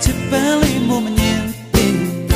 ချစ်ပန်းလေးမို့မငြင်းတင်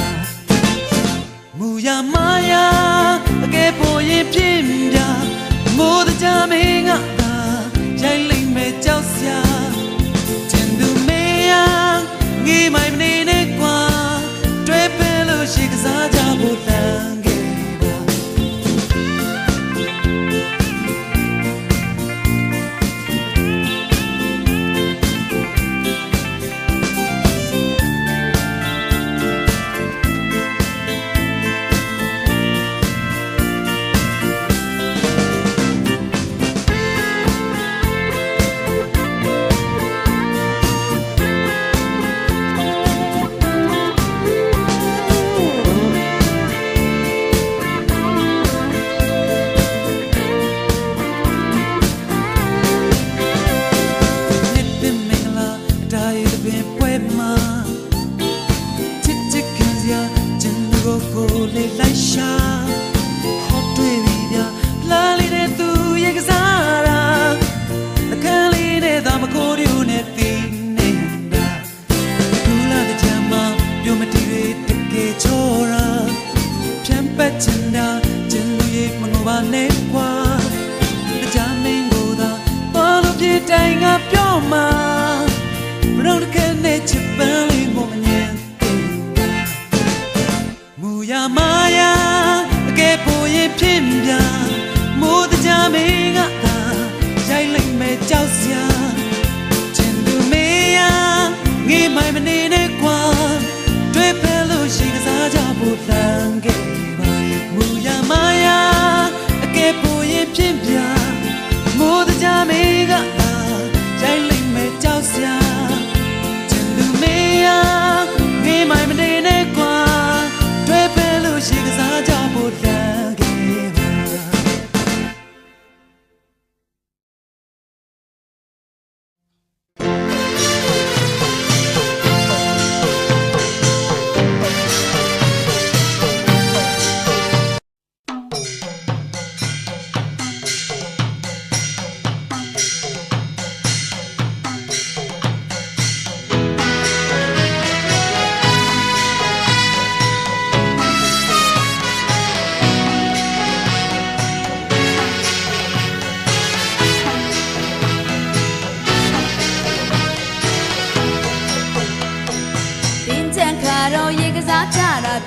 တွင်ပွဲမှာချစ်ချစ်ခံစရာကျန်သူကိုလေးလိုက်ရှာဟောတွေ့ပြီဗျာလာလေးတဲ့သူရဲ့ကစားတာအခန်းလေးနဲ့သာမကိုရီဦးနဲ့တင်းနေတာဒူလာတဲ့ချမ်းမပြုံးမတီတွေတကယ်ချောတာဖြန့်ပတ်ချင်တာကျန်သူရဲ့မငိုပါနဲ့ကွာတရားမင်းကိုသာပေါ်လို့ပြတိုင်ကပြောမှာဘရောင်းတဲ့နဲ့ချစ်ပန်းလေးမမြင်မူရမာယာအကဲပေါ်ရင်ဖြစ်ပြမိုးတရားမင်းကသာရိုက်လိုက်မဲ့ကြောက်စရာချင်သူမေးရငေးမိုင်မနေနဲ့ကွာတွေ့ဖဲလို့ရှိကစားကြဖို့လမ်းခဲ့ပါမူရမာယာအကဲပေါ်ရင်ဖြစ်ပြမိုးတရားမင်းကသာရိုက်လိုက်မဲ့ကြောက်စရာချင်သူမေးရငေးမိုင်မနေနဲ့ကွာတွေ့ဖဲလို့ရှိကစားကြဖို့လမ်းခဲ့ပါ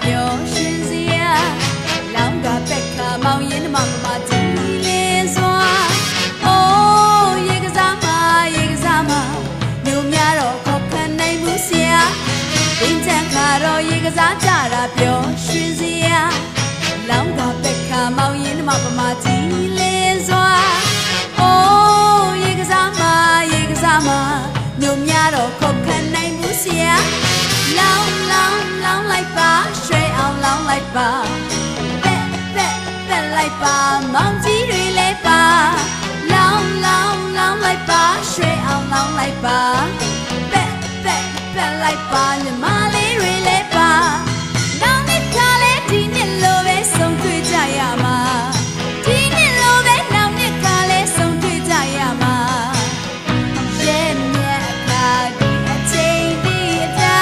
ပြောရှင်စရာလောင်းကပက်ခါမောင်ရင်မောင်မကြည့်လေးစွာအိုးရေကစားမမြို့များတော့ခေါ်ခံနိုင်မှုစရာပင်ချန်ခါတော့ရေကစားကြတာပြောရှင်စရာလောင်းကပက်ခါမောင်ရင်မောင်မကြည့်လေးစွာအိုးရေကစားမမြို့များတော့ခေါ်ခံနိုင်မှုစရာလောင်းလိုက်ပါရွှေအောင်လောင်းလိုက်ပါပက်လိုက်ပါမောင်ကြီးတွေလေးပါလောင်းလိုက်ပါရွှေအောင်လောင်းလိုက်ပါပက်လိုက်ပါညီမလေးတွေလေးပါနောင်နှစ်ခါလေးဒီနှစ်လိုပဲဆုံးတွေ့ကြရမှာဒီနှစ်လိုပဲနောက်နှစ်ခါလေးဆုံးတွေ့ကြရမှာရဲ့မြတ်ခါဒီအချိန်ဒီအတာ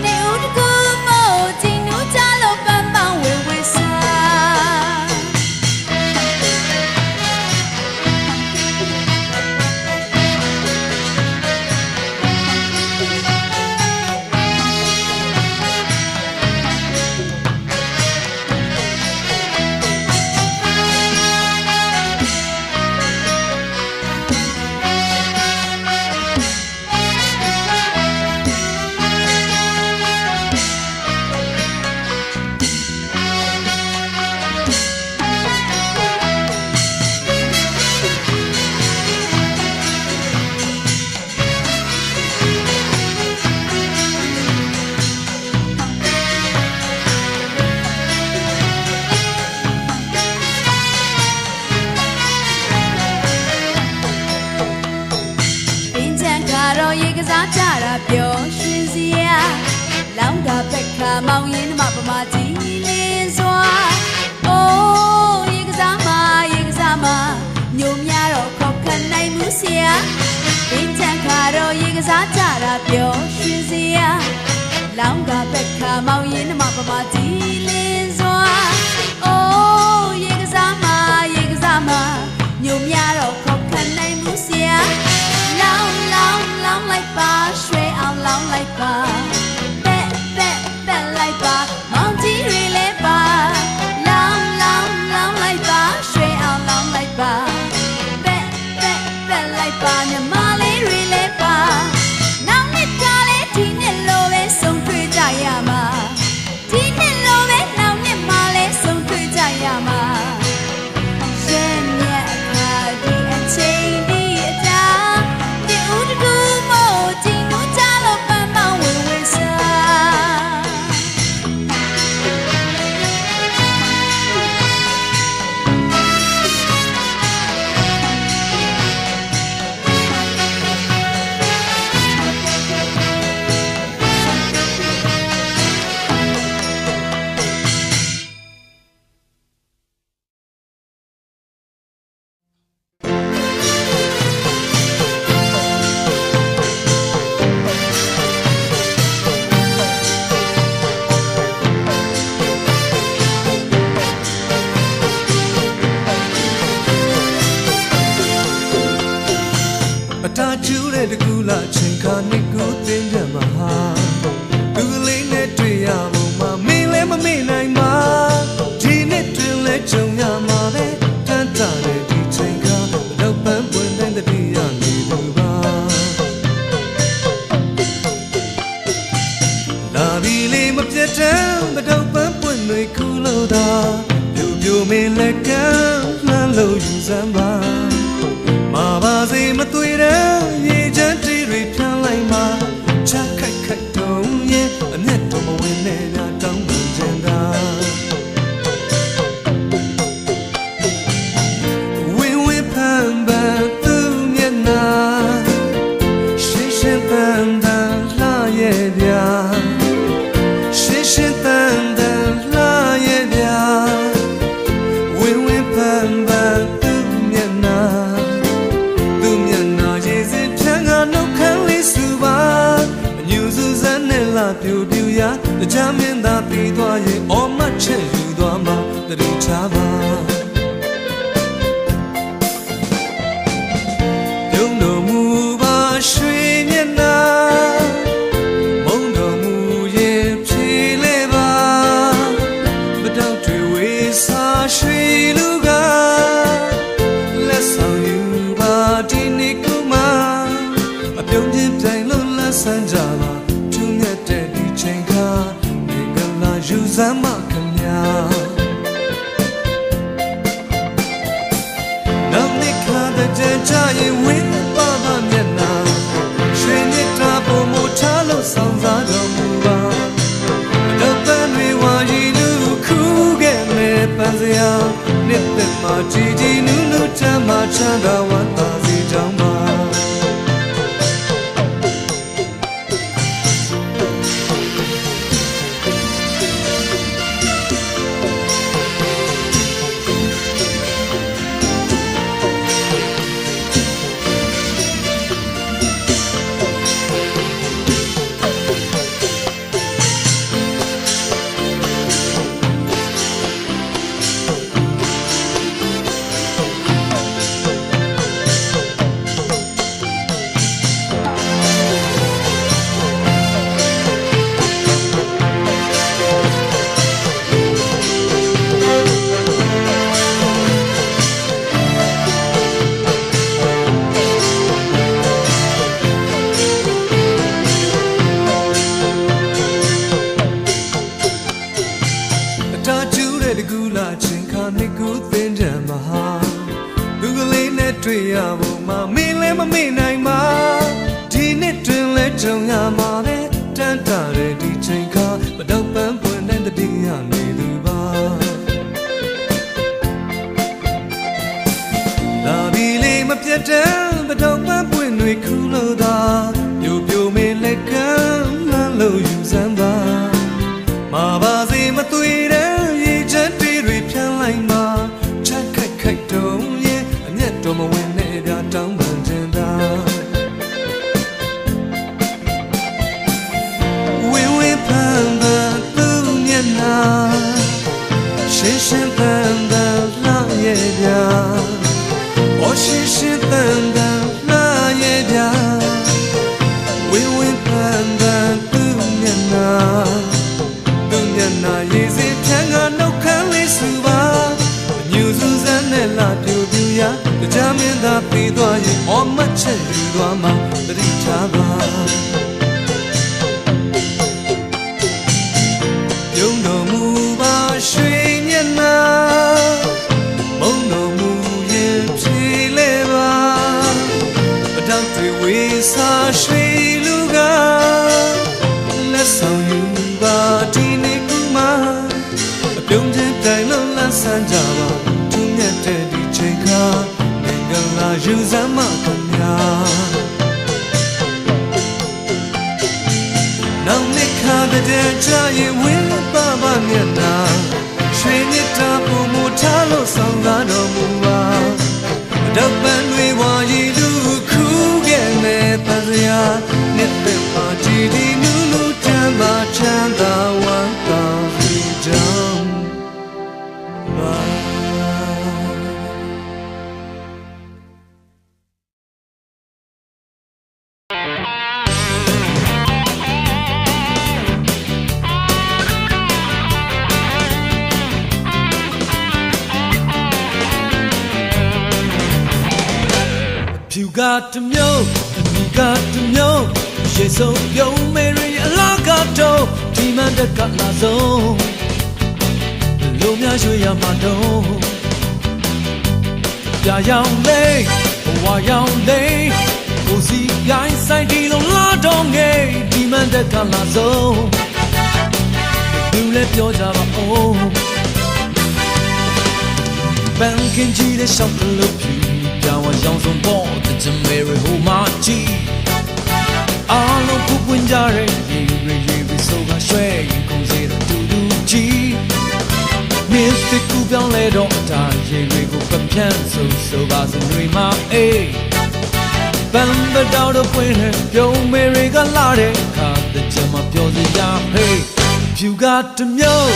နေဦးတကူမို့ဒီနူးကြလို့ပန်းပန်းဝေဝေစားကြတာပြောရှင်စရာလောင်းကပက်ခါမောင်ရင်မပမာကြီးလေးစွာအိုးရေကစားမညိုများတော့ခေါ်ခံနိုင်မှုစရာပင်ချန်ခါတော့ရေကစားကြတာပြောရှင်စရာလောင်းကပက်ခါမောင်ရင်မပမာကြီးလေးစွာအိုးရေကစားမညိုများတော့ခေါ်ခံနိုင်မှုစရာလောင်းလိုက်ပါရွှေအောင်လောင်းလိုက်ပါပက်လိုက်ပါမောင်ကြီးတွေလည်းပါလောင်းလိုက်ပါရွှေအောင်လောင်းလိုက်ပါပက်လိုက်ပါညီမလေးတွေလည်းပါနောက်နှစ်ကလေးဒီနှစ်လိုပဲဆုံးတွေ့ကြရမှာဒီနှစ်လိုပဲနောက်နှစ်မှလည်းဆုံးတွေ့ကြရမှာရဲ့မြတ်ခါဒီအချိန်ဒီအတာဒီဦးတကူမို့ဒီနူးကြလို့ပန်းပန်းဝေ ပြတ်တဲ့မတော့ပန်းပွင့်တွေခုလို့သာပြူပြူမင်းလက်ကလှမ်းလို့ယူစမ်းပါမာပါစေမသွေတဲ့ရေချမ်းတီတွေဖြန်းလိုက်မှာချခိုက်ခိုက်တုံးရဲ့အမျက်တော်မဝင်နဲ့ညတောင်းပန်ချင်တာဝင်းဝင်းဖန်ပန်သူ့မျက်နှာရှင်းရှင်းပန်းပန်းလှရဲ့ဗျာရှင်းရှင်းပန်းပန်းလှရဲ့ဗျာဝင်းဝင်းဖန်ပန်းသူ့မျက်နှာရေစစ်ဖြန်းကနှုတ်ခမ်းလေးစုပါအညူစုစမ်းနဲ့လာပြူပြူရတကြမင်းသာပြီးသွားရင်အော်မတ်ချက်ယူသွားမှာတတိချပါပြုံးတော်မူပါရွှေမျက်နှာမုံတော်မူရဲ့ဖြေလဲပါမတောက်တွေဝေစာရွှေလူကလက်ဆောင်ယူပါဒီနေ့ပြုံးချင်းပြိုင်လို့လက်ဆန်းကြပါထူးမြတ်တဲ့ဒီချိန်ခါဒီကလာယူစမ်းမခင်ဗျာနောက်နေ့ခါတဲ့ကြရင်ဝင်းပါပါမျက်နှာရွှေမြစ်တာပုံမထားလို့ဆောင်စားတော်မူပါတော့ပန်းတွေဝါရီလူခုခဲ့မဲ့ပန်းစရာနှစ်သက်မှကြည်ကြည်နူးနူးချမ်းမှချမ်းသာဝမ်းသာစီကြောင်းပါတွေ့ရဖို့မမင်းလည်းမမေ့နိုင်ပါဒီနှစ်တွင်လဲကြုံရမှာပဲတန်တာတဲ့ဒီချိန်ခါမတော့ပန်းပွင့်တဲ့တတိယနေသူပါလာပြီလေမပြတ်တဲ့မတော့ပန်းပွင့်တွေခုလို့သာပြိုပြိုမင်းလက်ကလှမ်းလို့ယူစမ်းပါမာပါစေမသွေတဲ့ရေချမ်းတီတွေဖြန်းလိုက်မှာချက်ခိုက်ခိုက်တုံးတော်မဝင်နဲ့ပြတောင်းပန်ချင်တာဝင်းဝင်းပန်းပန်းသူ့မျက်နှာရှင်းရှင်းပန်းပန်းလှရဲ့ဗျာအော်ရှင်းရှင်းပန်းပန်းလှရဲ့ဗျာဝင်းဝင်းပန်းပန်းသူ့မျက်နှာရေစစ်ဖြန်းကနှုတ်ခမ်းလေးစုပါညူစုစမ်းနဲ့လာပြူပြူရတကြမင်းသာပြီးသွားရင်အော်မတ်ချက်ယူသွားမှာတတိချပါပြုံးတော်မူပါရွှေမျက်နှာမုံတော်မူရင်ဖြေလဲပါပတောက်တွေဝေစာရွှေလူကလက်ဆောင်ယူပါဒီနေ့ကူမှာပြုံးချင်းတိုင်လုံးလန်းဆန်းကြပါထူးမြတ်တဲ့ဒီချိန်ခါငင်္ဂလာယူစမ်းမခင်ဗျာနောက်နှစ်ခါတဲ့ကြရင်ဝင်းပါပါမျက်နှာရွှေမြစ်တာပုံမထားလို့ဆောင်လာတော်မူပါတော့ပန်းတွေဝါရီလူခုခဲ့မဲ့ပန်းစရာနှစ်သက်ပါကြည်ဒီနူးနူးချမ်းသာချမ်းသာဝမ်းသာစီကြောင်းပါဖြူကတမျိုးအနီကတမျိုးရေစုံပြုံးမေရီအလားကတော့ ဒီမှန်တက်ကလာဆုံးလူများရွှေရမှာတော့ပြရောင်လေးဘဝရောင်လေးကိုစီရိုင်းဆိုင်ဒီလိုလာတော့ငယ်ဒီမှန်တက်ကလာဆုံးလူလည်းပြောကြပါဦးပန်းကင်းကြီးတဲ့ရှောက်ကလေးဖြူပြောင်းရောင်စုံပေါ်တဲ့ဂျမေရီဟိုမာချီအားလုံးကိုပွင့်ကြတဲ့ရေရီဆိုကရွှဲရင်ကုန်စေတဲ့တူတူကြီးမြစ်တစ်ခုပြောင်းလဲတော့ဒါရေတွေကိုပပြန့်ဆိုပါစတွေမှာအေးပန်းပတောက်တော့ပွင့်တဲ့ပြုံးမေတွေကလာတဲ့ခါတဲ့ဂျမပြောစရာဟေးဖြူကတမျိုး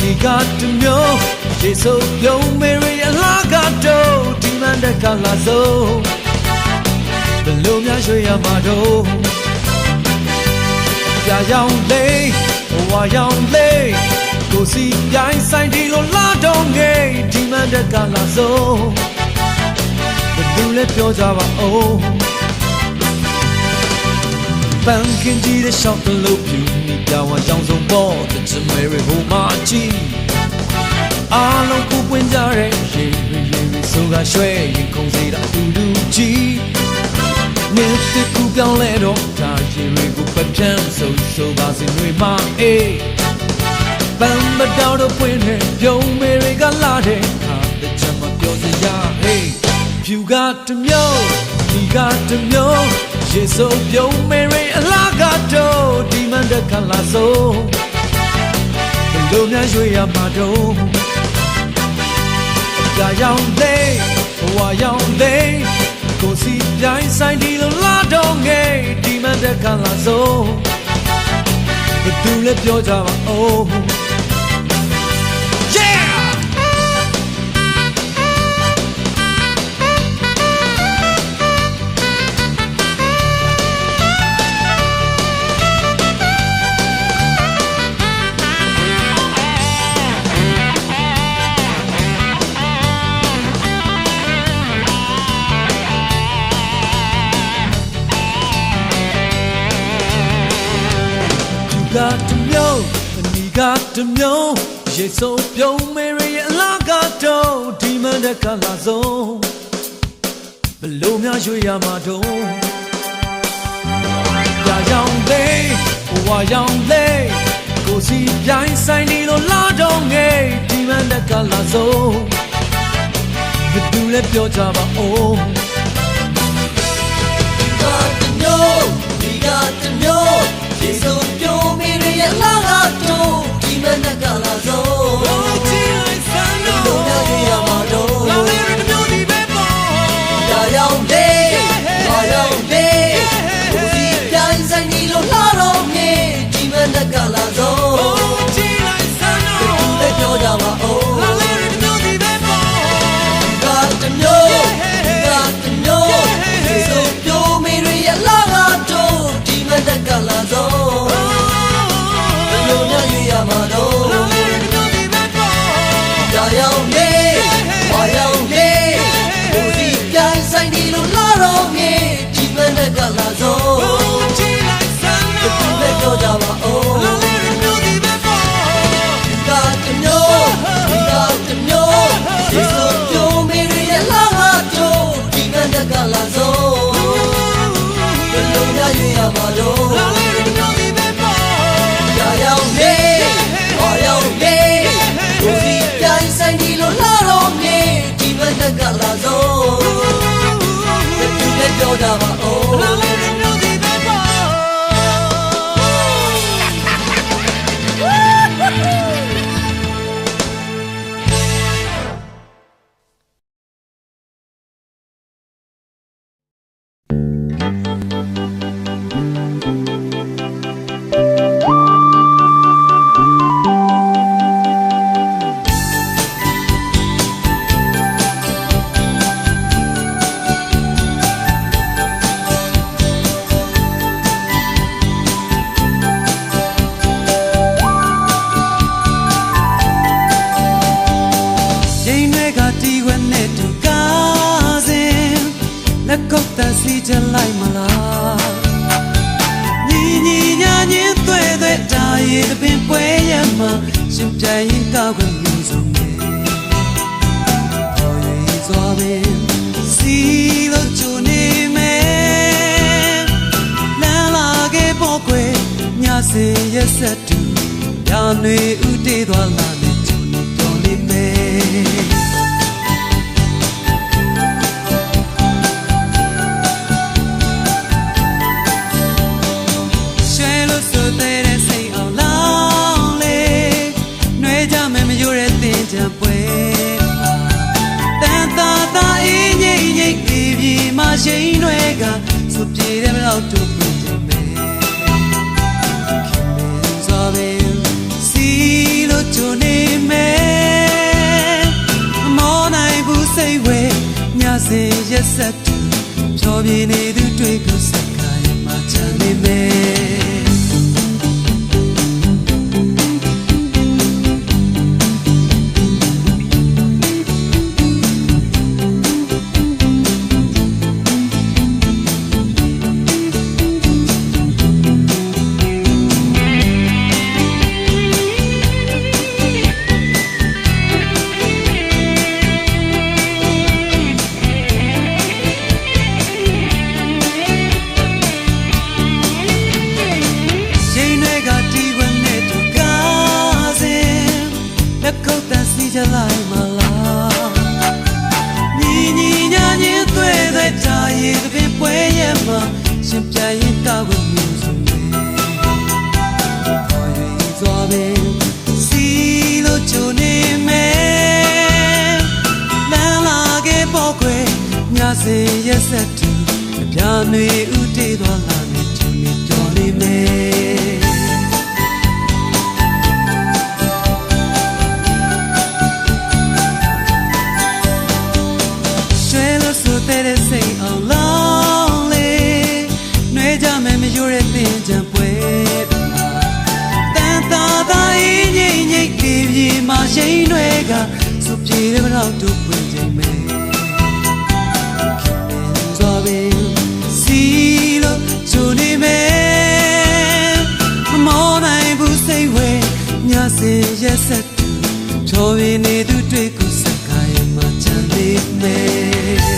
ဒီကတမျိုးရေဆိုပြုံးမေတွေအလားကတော့ဒီမှန်တက်ကလာဆုံးဘလို့များရွှေရမှာတော့ပြရောင်လေးဘဝရောင်လေးကိုစီရိုင်းဆိုင်ဒီလိုလာတော့ငယ်ဒီမှန်တက်ကလာဆုံးဘလို့လဲပြောကြပါဦးပန်းကင်းကြီးတဲ့ရှောက်ကလေးဖြူမိပြောင်းရောင်စုံပေါ်တဲ့ဂျမေရီဟိုမာချီအားလုံးကိုပွင့်ကြတဲ့ရေဆိုကရွှဲရင်ကုန်စေတာတူတူကြီးမြစ်တစ်ခုပြောင်းလဲတော့ဒါရေတွေကိုပပြန့်ဆိုပါစတွေမှာအေးပန်းမတောက်တော့ပွင့်တဲ့ပြုံးမေတွေကလာတဲ့ခါတဲ့ချမပြောစရာဟေးဖြူကတမျိုးဒီကတမျိုးရေဆိုပြုံးမေတွေအလားကတော့ဒီမှန်တက်ကလာဆုံးဘလို့များရွှေရမှာတော့ပြရောင်လေးဘဝရောင်လေးကိုစီပြိုင်ဆိုင်ဒီလိုလာတော့ငယ်ဒီမှန်တက်ကလာဆုံးဘသူလဲပြောကြပါဦး Yeah got to know the got to knowရေဆိုပြုံးမေရီအလားကတော့ဒီမှန်တက်ကလာဆုံးဘလို့များရွှေရမှာတော့ပြရောင်လေးဘဝရောင်လေးကိုစီပြိုင်ဆိုင်ဒီလိုလာတော့ငယ်ဒီမှန်တက်ကလာဆုံးဘယ်သူလဲပြောကြပါဦး got to know we got to knowရေဆိုပြုံးမေရီအလားကတော့ဒီမှန်တက်ကလာဆုံးချီလိုက်စမ်းတော့ဘယ်လိုရမှာတော့လာလေရမျိုးဒီပဲပေါ့ရာရောင်လေးရာရောင်လေးကိုစီပြိုင်ဆိုင်ဒီလိုလာတော့ငယ်ဒီမှန်တက်ကလာဆုံးချီလိုက်စမ်းတော့ဘယ်လိုပြောကြပါဦးလာလေရမျိုးဒီပဲပေါ့ကတမျိုးကတမျိုးရေဆိုပြုံးမေရီအလားကတော့ဒီမှန်တက်ကလာဆုံးဘယ်လိုများရွေးရမှာတော့ရာရောင်လေးဝါရောင်လေးကိုစီပြိုင်ဆိုင်ဒီလိုလာတော့ငယ်ဒီမှန်တက်ကလာဆုံးချီလိုက်စမ်းတော့ဘယ်လိုပြောကြပါဦးလာလေရမျိုးဒီပဲပေါ့ဒီကတမျိုးဒီကတမျိုးရေဆိုပြုံးမေရီရဲ့လာတော့ဒီမှန်တက်ကလာဆုံးဘယ်လိုများရွေးရမှာတော့လာလေရမျိုးဒီပဲပေါ့ရာရောင်လေးဝါရောင်လေးကိုစီပြိုင်ဆိုင်ဒီလိုလာတော့ငယ်ဒီမှန်တက်ကလာဆုံးဘယ်သူလဲပြောကြပါဦးလာလေရမျိုးဒီပဲပေါ့လက်ကုပ်တန်စီချလိုက်မလားညီညီညာညင်းတွေ့တွေ့တာရ ရည်ပင်ပွဲရမှာရှင်ပြိုင်ရင်ကောက်ခွင့်မျိုးစုံနဲ့ဟော်ရည်စွာပင်စီလို့ကြုံနေမယ်လမ်းလာခဲ့ပေါ်ခွေညစင်ရက်ဆက်တူညာနေဥတေးသွားလာနေကြုံနေတော်နေမယ်ရှိန်တွေကစုပြေတယ်မလို့တူပြင်းမယ်ခင်မင်းစွာပင်စီလို့ကြုံနေမယ်မောနိုင်ဘူးစိတ်ဝဲညစင်ရက်ဆက်တူဖြောပြနေသူတွေ့ကိုစက်ခိုင်းမှချမ်းနေမယ်လိုက်မလားညီညီညာညင်းသွေးသွေးတာရည်ပင်ပွဲရမှာရှင်ပြိုင်ရင်ကောက်ခွင့်မျိုးစုံနဲ့ဟော်ရည်စွာပင်စီလို့ကြုံနေမယ်လမ်းလာခဲ့ပေါ်ခွေညစင်ရက်ဆက်တူအပြာနေဥတေးသွားလာနေကြုံနေတော်နေမယ်တဲ့စိတ်အောင်လောင်းလေနှွေးကြမယ်မရွရတဲ့ကြံပွဲတန်တာသာအင်းငိမ့်ငိမ့်ကြည်ပြေမှာရှိန်တွေကစုပြေတယ်မလို့တူပွင့်ချိန်မယ်ခင်မင်းစွာပင်စီလို့ကြုံနေမယ်မမောနိုင်ဘူးစိတ်ဝဲညစင်ရက်ဆက်တူချော်ရင်းနေသူတွေ့ကိုစက်ခိုင်းမှချမ်းနေမယ်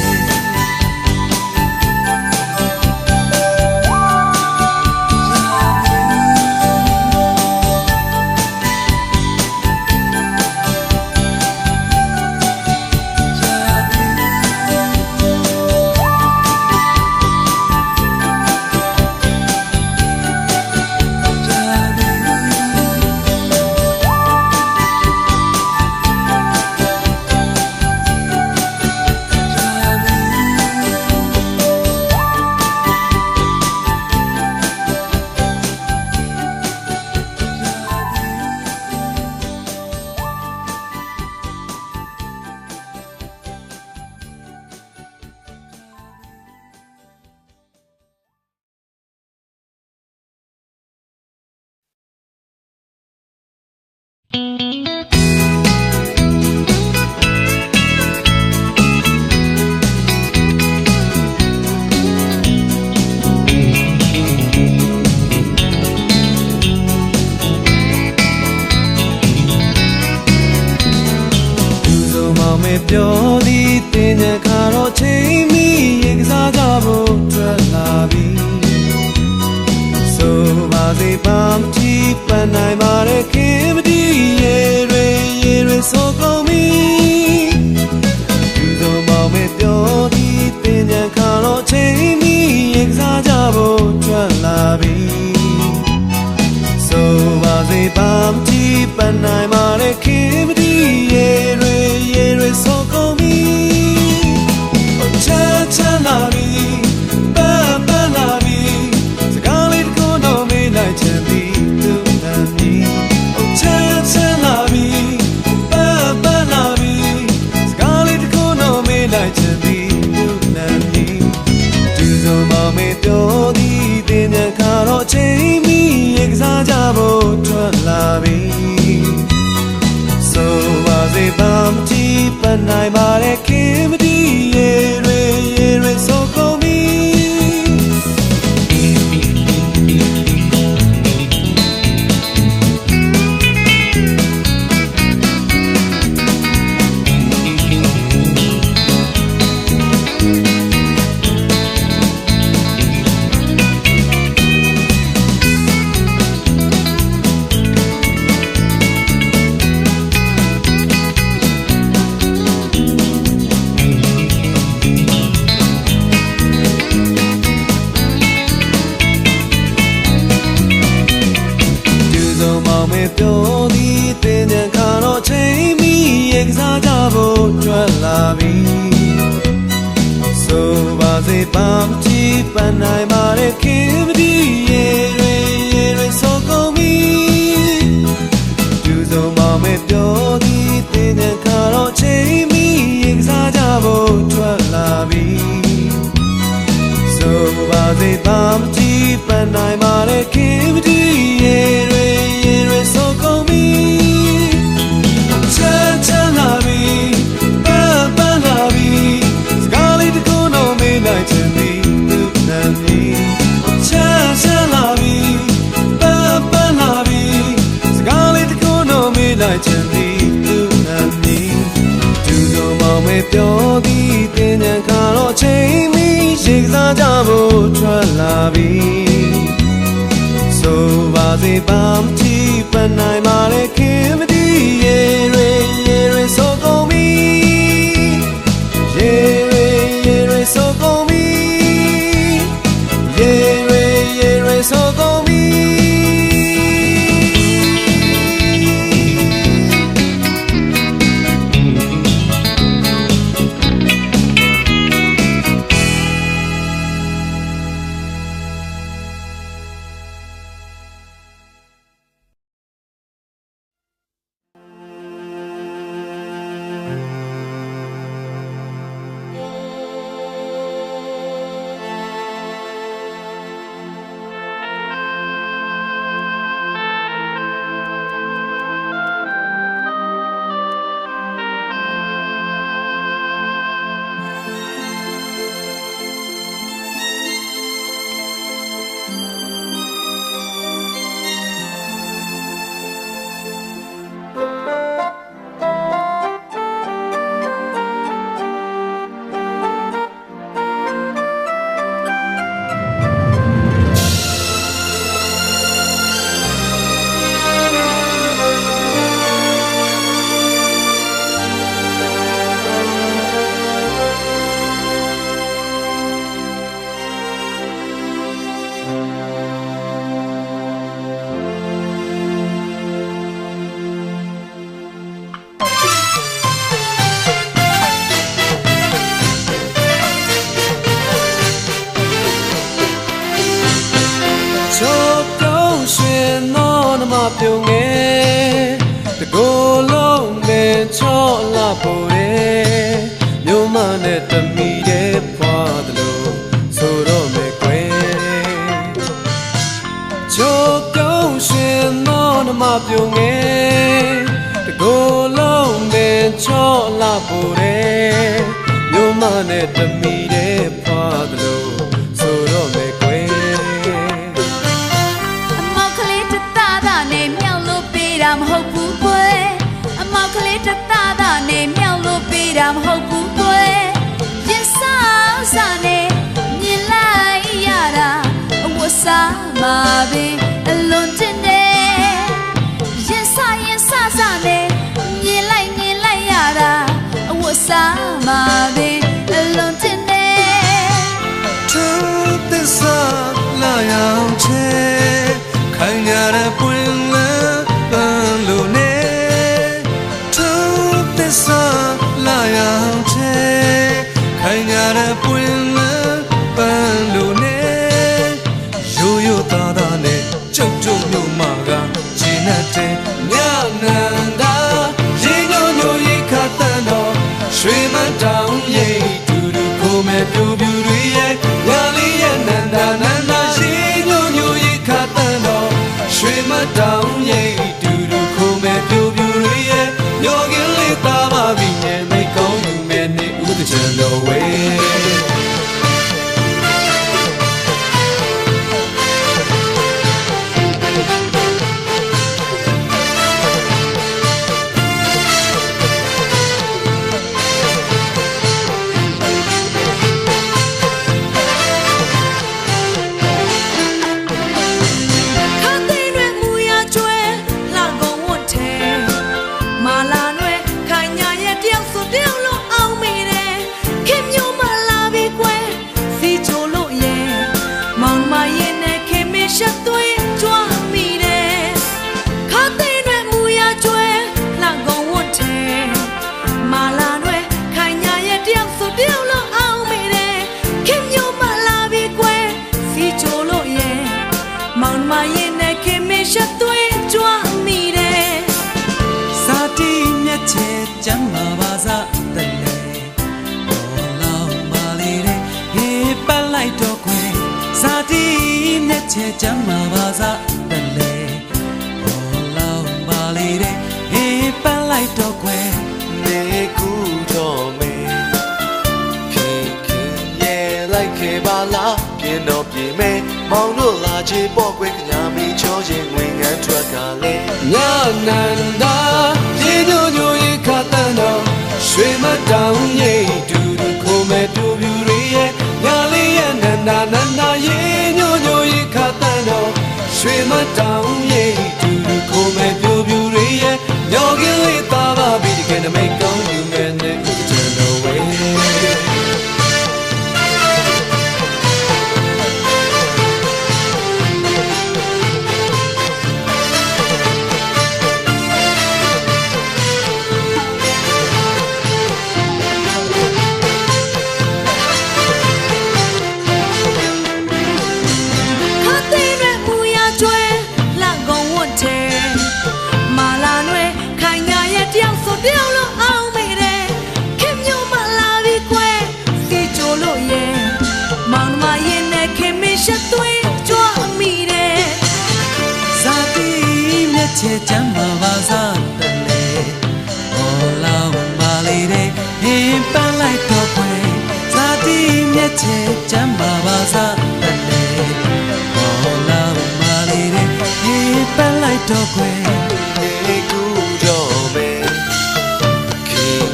ပြောသည်တင်တဲ့ခါတော့ချိန်မီရေကစားကြဖို့ထွက်လာပြီဆိုပါစေပါမကြည့်ပန်းနိုင်ပါတဲ့ခင်မတီးရေတွေဆိုကုန်ပြီသူတို့မောင်မေပြောသည်တင်တဲ့ခါတော့ချိန်မီရေကစားကြဖို့ထွက်လာပြီဆိုပါစေပါမကြည့်ပန်းနိုင်ပါတဲ့ခင်မတီးရေတွေso call me cha cha la vi ba ba la vi scarlet ko no me like champi tu na ni cha cha la vi ba ba la vi scarlet ko no me like champi tu na ni tu so ma me pyo di tin nya kha ro chain mi ye ka sa ja bo twat la vi so ba se ba mchi pa nai ba de kin ma di ye re so call me ပြောသည်တင်တဲ့ခါတော့ချိန်မီရေကစားကြဖို့ကြွလာပြီဆိုပါစေပါမကြည့်ပန်းနိုင်ပါတဲ့ခင်မဒီရေတွေဆိုကုန်ပြီသူစုံမောင်မဲ့ပြောသည်တင်တဲ့ခါတော့ချိန်မီရေကစားကြဖို့ကြွလာပြီဆိုပါစေပါမကြည့်ပန်းနိုင်ပါတဲ့ခင်မဒီရေတွေဆိုကုန်ပြီချမ်းလာပြီပန်းလာပြီစကားလေးတစ်ခုတော့မေးလိုက်ချင်ပြီသူနဲ့မြည်ချမ်းလာပြီပန်းလာပြီစကားလေးတစ်ခုတော့မေးလိုက်ချင်ပြီသူနဲ့မြည်သူတို့မောင်မဲ့ပြောသည်တင်တဲ့ခါတော့ချိန်မီရေကစားကြဖို့ထွက်လာပြီဆိုပါစေပါမကြည့်ပန်းနိုင်ပါလေခင်မဒီရေတွေဆိုကုန်ပြီရေတွေဆိုကုန်ပြီရေတွေဆိုကုန်ပြီပြုံငယ်တကိုယ်လုံးနဲ့ချော့လာဖို့တဲ့မြို့မနဲ့တမီတဲ့ဖွာတယ်လို့ဆိုတော့မယ်ကွယ်ချိုးပြုံးရှင်တော့နမပြုံငယ်တကိုယ်လုံးနဲ့ချော့လာဖို့တဲ့မြို့မနဲ့တမီတဲ့ဖွာတယ်လို့ဆိုတော့မယ်ကွယ်မဟုတ်ဘူးကွယ်အမောက်ကလေးတစ်သားသားနဲ့မြောက်လို့ပေးတာမဟုတ်ဘူးကွယ်ရင်စားစားနဲ့မြင်လိုက်ရတာအဝတ်စားမှာပဲအလွန်တင်တယ်ရင်စားနဲ့မြင်လိုက်ရတာအဝတ်စားမှာပဲအလွန်တင်တယ်သူသစ္စာလာရောက်ချေခိုင်ရတဲ့ပွင့်လဲလို့နေသူသစ္စာလာရောက်ချေခိုင်ရတဲ့ပွင့်လဲပန်းလို့နေရိုးရိုးသားသားနဲ့ကျုပ်မြို့မှာကဂျင်းနဲ့တဲ့ညနန္ဒာရေညိုရေခတ်တန်တော်ရွှေမတောင်ရိပ်တူတူကိုမဲ့ပြူတွေရဲ့ညာလေးရဲ့နန္ဒာရေညိုရေခတ်တန်တော်ရွှေမတောင်ရိပ်တူတူကိုမဲ့ပြူတွေရဲ့ညောကလေးသားပါပြီနဲ့မိကောင်းယူမဲ့နေဥဒချင်တော်ဝဲလ ရှက်သွေးကြွမိတယ်စာတီမျက်ချေကျမ်းမာပါစားတလေဘောလောင်ပါလေတဲ့ဟေးပတ်လိုက်တော့ခွေစာတီမျက်ချေကျမ်းမာပါစားတလေဘောလောင်ပါလေတဲ့ဟေးပတ်လိုက်တော့ခွေနေကူတော့မေခင်ရဲ့လိုက်ခဲ့ပါလားပြင်းတော့ပြေမဲမောင်တို့လာချေပေါ့ခွေခင်ဗျာမီချောချင်းဝင်ငန်းထွက်ကလေညနန္ဒာရေညိုညိုရေခတ်တန်းတော့ရွှေမတောင်ရိပ်တူတူခုံးမဲ့တူပြူတွေရဲ့ညာလေးရဲ့နန္ဒာနန္ဒာရေညိုညိုရေခတ်တန်းတော့ရွှေမတောင်ရိပ်တူတူခုံးမဲ့တူပြူတွေရဲ့ညောကလေးသားပါပြီးဒီကနေ့မိတ်ကောင်းယူမဲ့နဲ့ကျွန်တော်ဝေးချေချမ်းမာပါစားတလေဘောလောင်ပါလေတဲ့ဟင်းပန်းလိုက်တော့ခွေဇာတိမျက်ချေချမ်းမာပါစားတလေဘောလောင်ပါလေတဲ့ဟင်းပန်းလိုက်တော့ခွေနေကူတော့မေခင်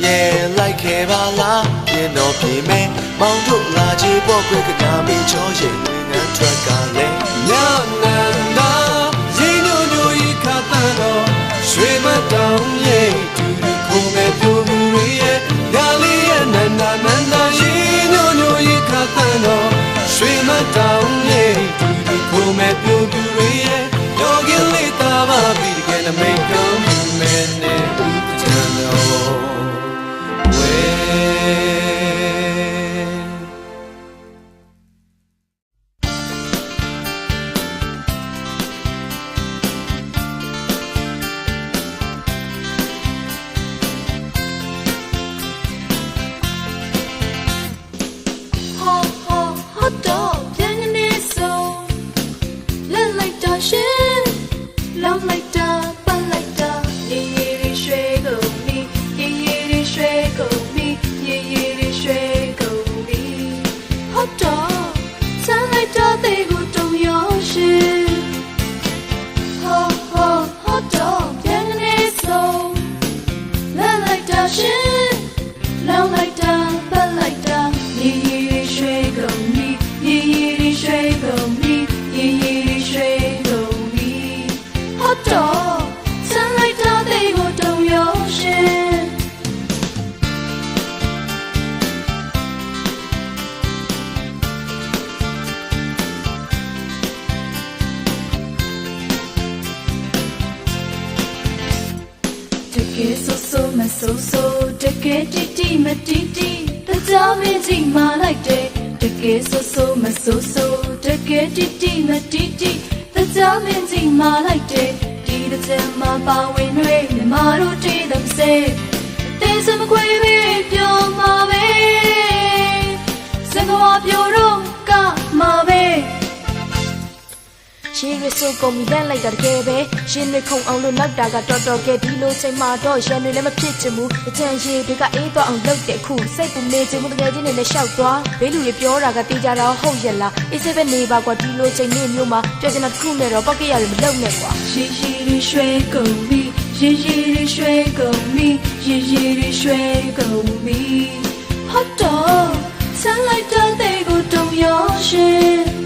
ရဲ့လိုက်ခဲ့ပါလားပြင်းတော့ပြေမဲမောင်တို့လာချေပေါ့ခွေကနာမီချောရင်ငန်းထွက်ကလေညနန္ဒာရွှေမတောင်ရိပ်တူတူခုံးမဲ့ပြူပြူတွေရဲ့ညာလေးရဲ့နန္ဒာနန္ဒာရေညိုညိုရေခတ်တန်းတော့ရွှေမတောင်ရိပ်တူတူခုံးမဲ့ပြူပြူတွေရဲ့ယောဂီလေးသားပါပြီးဒီကနေ့မိတ်ကောင်းမဲ့နဲ့ဦးချမ်းတော်ဝဲတကယ်တီတီမတီတီတကြောင်မင်းကြီးမာလိုက်တယ်တကယ်ဆိုဆိုမဆိုဆိုတကယ်တီတီမတီတီတကြောင်မင်းကြီးမာလိုက်တယ်ဒီတစ်ချက်မှာပါဝင်တွေမြမတို့တည်them say တေးစမခွေပြီးပြောမှာပဲစကားပြောတော့ကမှာပဲရှင်းရဆိုကုန်မီလန့်လိုက်တာတကယ်ပဲရှင်းရခုံအောင်လို့နောက်တာကတော်တော်ကဲဒီလိုချိန်မှာတော့ရန်တွေလည်းမဖြစ်ချင်ဘူးအချမ်းရှည်တွေကအေးတော့အောင်လုပ်တဲ့ခုစိတ်ပူနေချင်မှုတကယ်ချင်းနဲ့လည်းရှောက်သွားဘေးလူတွေပြောတာကတေးကြတော့ဟုတ်ရဲ့လားအေးစေးပဲနေပါကွာဒီလိုချိန်လေးမျိုးမှာပြောချင်တာတစ်ခုနဲ့တော့ပောက်ကရရမလုပ်နဲ့ကွာရှည်ရှည်တွေရွှဲကုန်ပြီရေရေတွေရွှဲကုန်ပြီရေရေတွေရွှဲကုန်ပြီဟတ်တော့ဆန်းလိုက်တဲ့ကိုတုံရောရှင်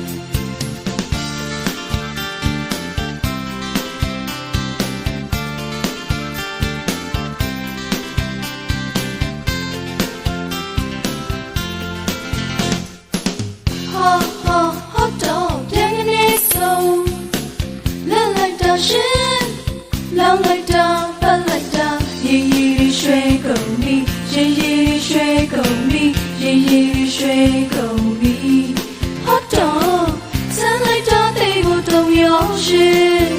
လောင်းလိုက်တာပတ်လိုက်တာရေရေရွှဲကုန်ပြီရေရေရွှဲကုန်ပြီရေရေရွှဲကုန်ပြီဟတ်တော့ဆန်းလိုက်တာတဲ့ကိုတုံရောရှ ရှင်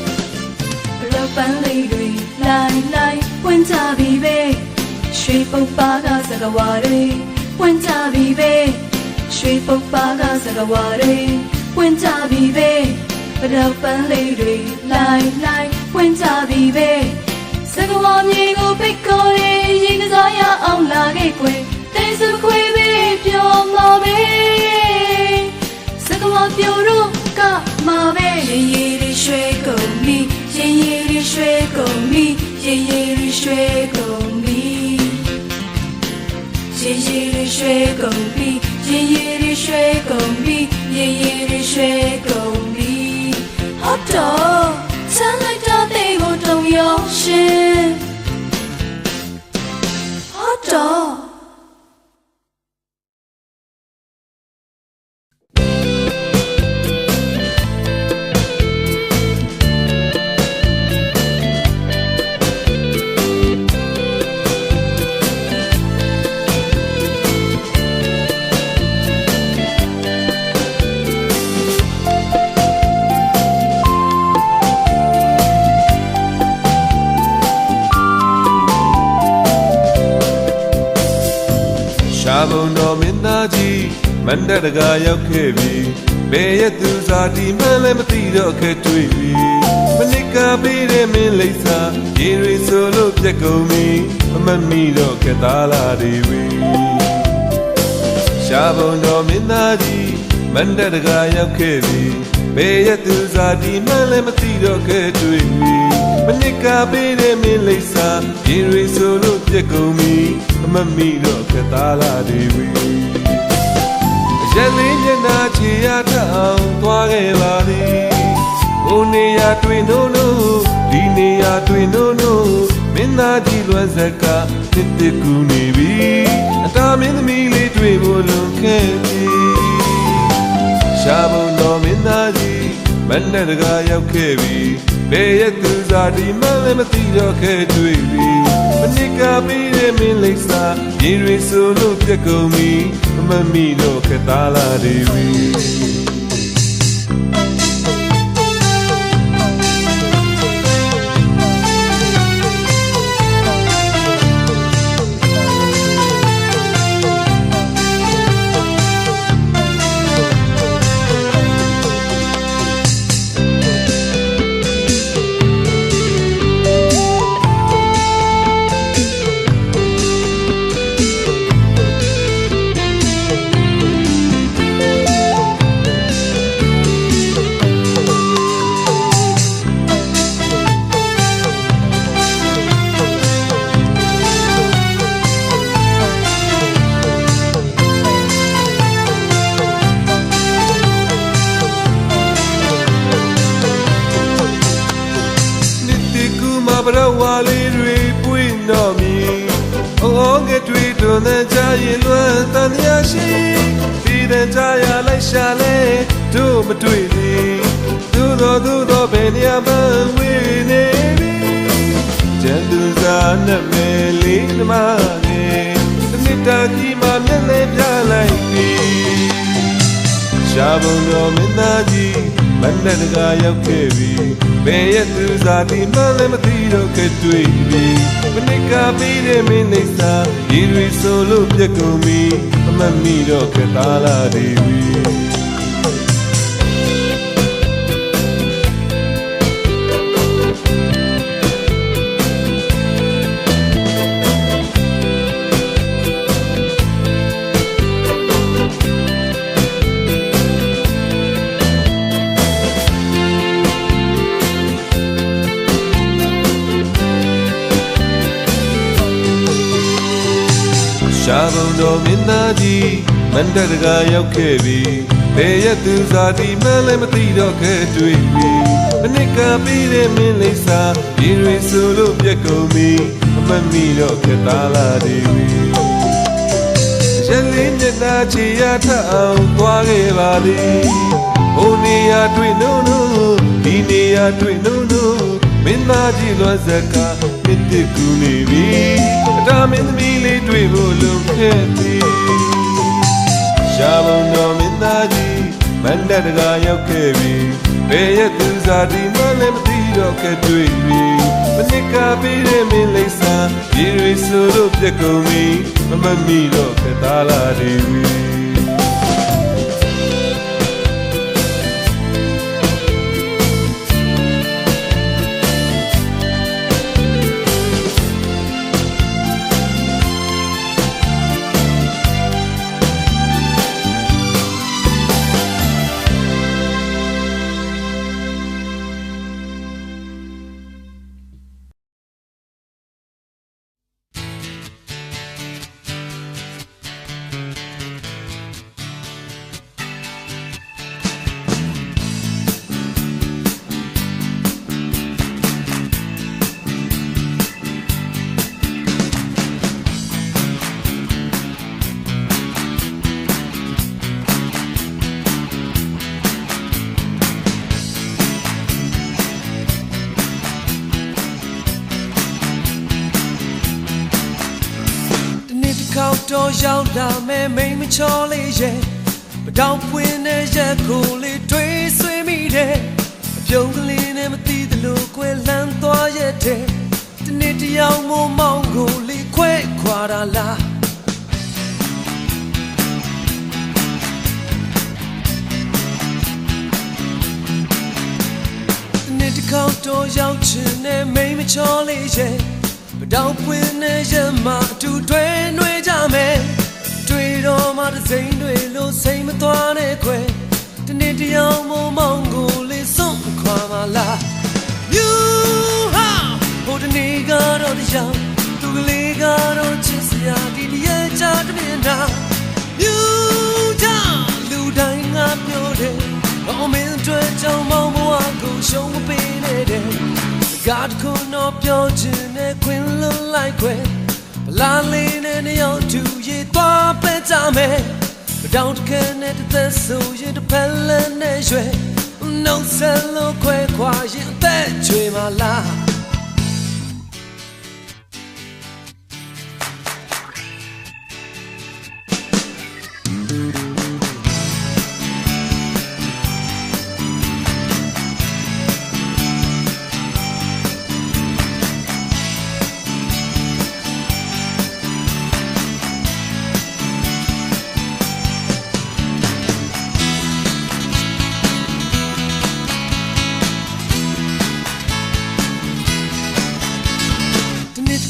လောက်ပန်းလေးတွေလိုက်လိုက်ဝင်ကြပြီပဲရွှေပုပ်ပါကစကဝါတွေဝင်ကြပြီပဲရွှေပုပ်ပါကစကဝါတွေဝင်ကြပြီပဲလောက်ပန်းလေးတွေလိုက်လိုက်ဝင်ကြပြီပဲစကဝါမြေကိုပိတ်ခေါ်ရင်ရင်ကစားရအောင်လာခဲ့ကွယ်တေးစခွေပဲပြောမှာပဲစကဝါပြိုတော့ကမှာပဲရေရေရွှေကုန်ပြီရေရေရွှေကုန်ပြီရေရေရွှေကုန်ပြီရေရေရွှေကုန်ပြီရေရေရွှေကုန်ပြီရေရေရွှေကုန်ပြီဟောတော့ချမ်းလိုက်တော့တေးဖို့တုံရောရှင်ဟောတော့ရှားဘုံတော်မင်းသားကြီးမန္တတကာရောက်ခဲ့ပြီဘယ်ရဲ့သူစားဒီမှလည်းမသိတော့ခဲ့တွေ့ပြီမနစ်ကပေးတဲ့မင်းလိပ်စာရေတွေဆိုလို့ပြက်ကုန်ပြီမမီတော့ခဲ့သားလာတွေဝီရှားဘုံတော်မင်းသားကြီးမန္တတကာရောက်ခဲ့ပြီဘယ်ရဲ့သူစားဒီမှလည်းမသိတော့ခဲ့တွေ့ပြီမနစ်ကပေးတဲ့မင်းလိပ်စာရေတွေဆိုလို့ပြက်ကုန်ပြီမမီတော့ခဲ့သားလာတွေဝီရက်လေးမျက်နှာချီရထအောင်သွားခဲ့ပါသည်ဟိုနေရာတွင်နိုးနိုးဒီနေရာတွင်နိုးနိုးမင်းသားကြီးလွယ်စက်ကတစ်တစ်ကူနေပြီအတာမင်းသမီးလေးတွေ့ဖို့လွန်ခဲ့ပြီရှားဘုံတော်မင်းသားကြီးမန္တတကာရောက်ခဲ့ပြီဘယ်ရဲ့သူစားဒီမှလည်းမသိတော့ခဲ့တွေ့ပြီမနစ်ကပေးတဲ့မင်းလိပ်စာရေတွေဆိုလို့ပြက်ကုန်ပြီမမီတော့ခဲ့သားလာတွေဝီဘရဝါလေးတွေပွင့်တော်မီအော်ငယ်တွေတွန်တဲ့ကြရင်လွမ်းတန်ရရှိပြီးတဲ့ကြရလိုက်ရှာလဲတို့မတွေ့သေးသို့တော့ဘယ်နေရာမှဝေးနေပြီကျန်သူစားနဲ့မဲလေးဓမ္မနဲ့တစ်နှစ်တာကြီးမှမျက်လဲပြလိုက်ပြီရှားဘုံတော်မင်းသားကြီးမန္တတကာရောက်ခဲ့ပြီဘယ်ရဲ့သူစားဒီမှလည်းမသိတော့ခဲ့တွေ့ပြီမနစ်ကပေးတဲ့မင်းလိပ်စာရေတွေဆိုလို့ပြက်ကုန်ပြီမမီတော့ခဲ့သားလာတွေဝီရှားဘုံတော်မင်းသားကြီးမန္တတကာရောက်ခဲ့ပြီဘယ်ရဲ့သူစားဒီမှလည်းမသိတော့ခဲ့တွေ့ပြီမနစ်ကပေးတဲ့မင်းလိပ်စာရေတွေဆိုလို့ပြက်ကုန်ပြီမမီတော့ခဲ့သားလာတွေဝီရက်လေးမျက်နှာချီရထအောင်သွားခဲ့ပါသည်ဟိုနေရာတွေ့နိုးနိုးဒီနေရာတွေ့နိုးနိုးမင်းသားကြီးလွယ်စက်ကတစ်တစ်ကူနေပြီအတာမင်းသမီးလေးတွေ့ဖို့လွန်ခဲ့ပြီရှားဘုံတော်မင်းသားကြီးမန္တတကာရောက်ခဲ့ပြီ May a Kuzadi Malem Tiro Katui, Manika Pire Milesa, Iri Suru Jacomi, Mamma Milo Katala Devi. Don't shout down, me Charlie, but don't win a jackally, trace me there. Jungling and the look well and toyete. The nitty young Mongoli, quake, quadala. The nitty count or youchin and me Charlie, but don't win a jama to train with Jame. Trade on my same way, no same Tuane que. The Nidian Mongoli, some Kwamala. You have put a nigger on the young, to the liga or Chisia, did the edge out of me now. You down, Ludine up your day. Oh, man, dredge on Momo, go show me pain. God could not judge in a queen look like when Lalin and the old two ye thought better me. But don't connect the so you the pellet no sell quick quiet that dream my life.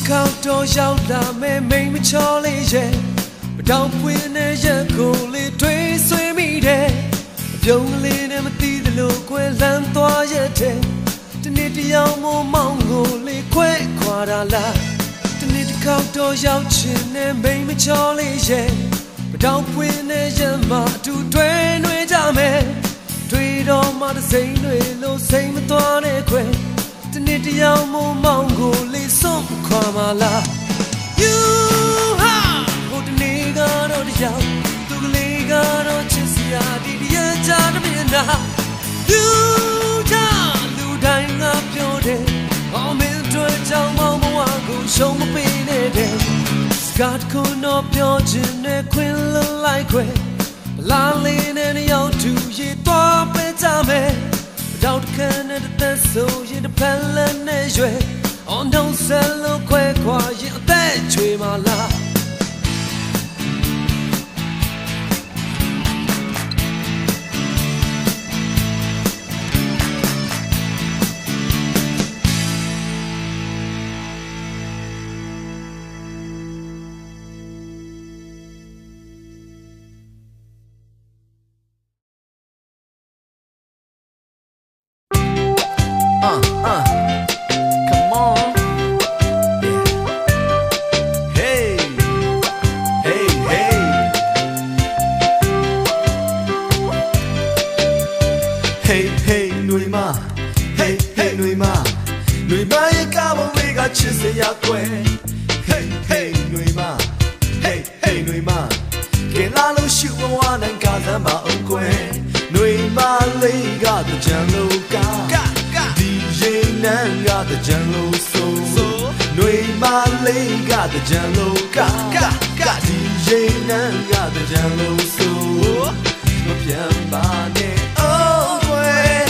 Count or shout down, me Charlie, but don't win a jackally, trace with me there. Jungling and the look well and toyete. The nitty young Mongoli, quake, quadala. The nitty count or youchin and me Charlie, but don't win a jama to train with Jame. Trade on my same way, no same Tuane que. The nitty young Mongoli, some Kwamala. You have put the nigger on the young, to the liga or Chisia, did the edge out of me now. You down, Ludine up your day. Oh, man, dredge on Momo, go show me pain. Scott could not judge in a queen look like when Lalin and the old two ye thought better me. Don't connect the so you the pellet on don't sell quick quiet that dream my life. Come on. Yeah. Hey. Hey, hey. Hey, hey, Nuima. Hey, hey, Nuima. Nuima, you come away, got you say ya que. Hey, hey, Nuima. Hey, hey, Nuima. Get a little shoot one and got them out of Gwen. Nuima, lay got the jello car. DJ Nan got the jello soul. Nuima lay got the jello car. DJ Nan got the jello soul. No piambane oh way.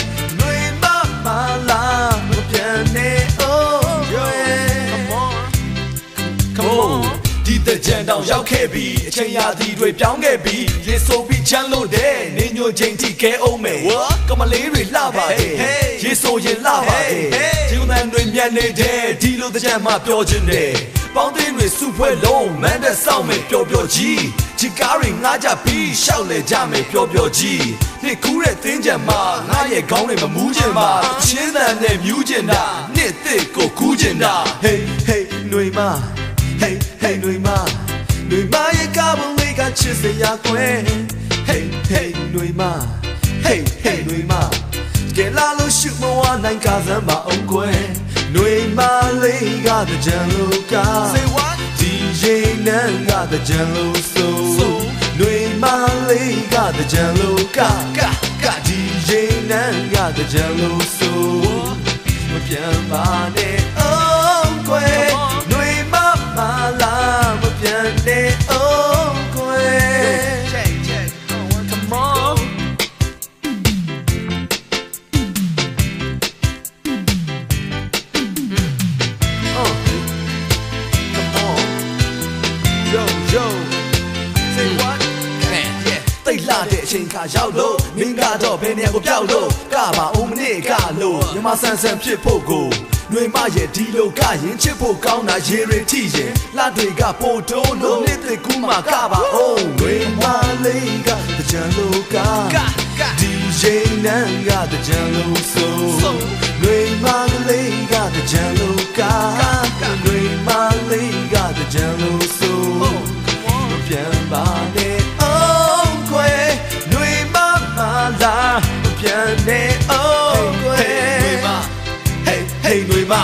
ရောက်ခဲ့ပြီအချိန်ရာသီတွေပြောင်းခဲ့ပြီရေဆိုပြီးချမ်းလို့တဲ့နေညိုချိန်ထိကဲအောင်မယ်ကမလေးတွေလှပါတယ်ရေဆိုရင်လှပါတယ်ဒီကနေ့တွေမြန်နေတဲ့ဒီလိုတဲ့ကြမ်းမှပြောခြင်းတယ်ပေါင်းတင်တွေစုဖွဲ့လုံးမန်းတဲ့စောင့်မယ်ပျော်ပျော်ကြီးချီကားတွေငားကြပြီးရှောက်လေကြမယ်ပျော်ပျော်ကြီးနှစ်ကူးတဲ့သင်းကြံမှာငါရဲ့ခေါင်းတွေမမူးကျင်ပါချင်းတန်နဲ့မြူးကျင်တာနှစ်သစ်ကိုကူးကျင်တာ Hey hey ຫນွေမ Hey hey ຫນွေမရဲ့ကားပုံလေးကချစ်စရာကွယ် Hey hey ຫນွေမ Hey hey ຫນွေမကဲလာလို့ရှုမဝနိုင်ကစားမအောင်ကွယ်ຫນွေမလေးကတကြံလို့က Say what DJ နန်းကတကြံလို့ဆိုຫນွေမလေးကတကြံလို့က DJ နန်းကတကြံလို့ဆိုမပြန်ပါနဲ့အောင်ကွယ်ຫນွေမမလာမပြန်နဲ့အောင်ကွယ် Check come on Yo say what တိတ်လာတဲ့အချိန်ခါရောက်လို့မင်းကတော့ဘယ်နေရာကိုပြောက်လို့ကပါဦးမနစ်ကလို့မြမဆန်ဆန်ဖြစ်ဖို့ကိုຫນွေမရဲ့ဒီလိုကရင်ချစ်ဖို့ကောင်းတာရေတွေထိရင်လှတွေကပို့တိုးလို့နှစ်သိကူးမှာကပါအောင်ຫນွေမလေးကတကြံလို့က DJ နန်းကတကြံလို့ဆိုຫນွေမလေးကတကြံလို့ကຫນွေမလေးကတကြံလို့ဆိုပြန်ပါနဲ့အောင်ကွယ်ຫນွေမမလာပြန်နဲ့အောင်ကွယ် Hey hey ຫນွေမ